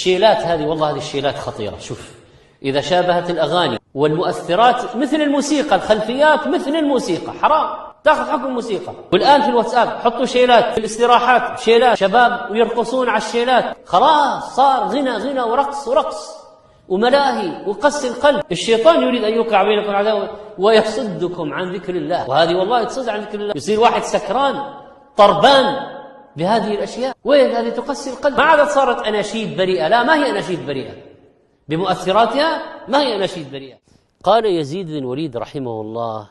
الشيلات هذه، والله هذه الشيلات خطيرة. شوف، إذا شابهت الأغاني والمؤثرات مثل الموسيقى، الخلفيات مثل الموسيقى، حرام تأخذ حكم الموسيقى. والآن في الواتساب حطوا شيلات، في الاستراحات شيلات، شباب ويرقصون على الشيلات، خلاص صار غنى ورقص وملاهي وقسي القلب. الشيطان يريد أن يوقع بينكم العداوة ويصدكم عن ذكر الله، وهذه والله تصد عن ذكر الله. يصير واحد سكران طربان بهذه الأشياء. وين هذه؟ تقسي القلب. ما عادت صارت أناشيد بريئة، لا، ما هي أناشيد بريئة بمؤثراتها، ما هي أناشيد بريئة. قال يزيد بن الوليد رحمه الله: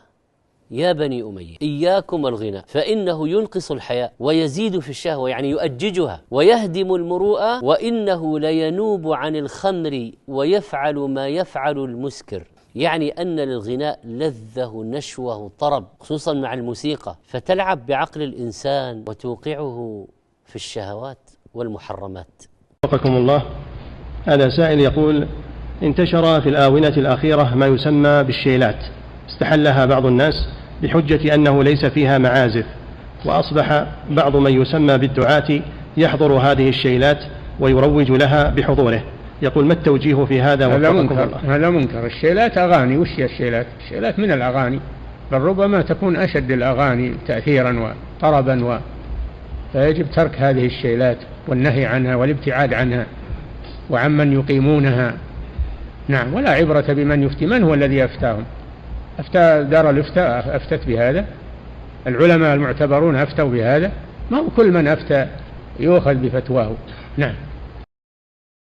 يا بني أمية، إياكم الغنى فإنه ينقص الحياء ويزيد في الشهوة، يعني يؤججها، ويهدم المروءة، وإنه لينوب عن الخمر ويفعل ما يفعل المسكر. يعني أن للغناء لذة نشوة طرب، خصوصا مع الموسيقى، فتلعب بعقل الإنسان وتوقعه في الشهوات والمحرمات. وفقكم الله. هذا سائل يقول: انتشر في الآونة الأخيرة ما يسمى بالشيلات، استحلها بعض الناس بحجة أنه ليس فيها معازف، وأصبح بعض من يسمى بالدعاة يحضر هذه الشيلات ويروج لها بحضوره. يقول: ما التوجيه في هذا؟ هذا منكر. الشيلات أغاني. وش هي الشيلات؟ الشيلات من الأغاني، بل ربما تكون أشد الأغاني تأثيرا وطربا فيجب ترك هذه الشيلات والنهي عنها والابتعاد عنها وعمن يقيمونها. نعم. ولا عبرة بمن يفتي. من هو الذي أفتاهم؟ أفتى دار الإفتاء، أفتت بهذا. العلماء المعتبرون أفتوا بهذا. ما هو كل من أفتى يؤخذ بفتواه. نعم.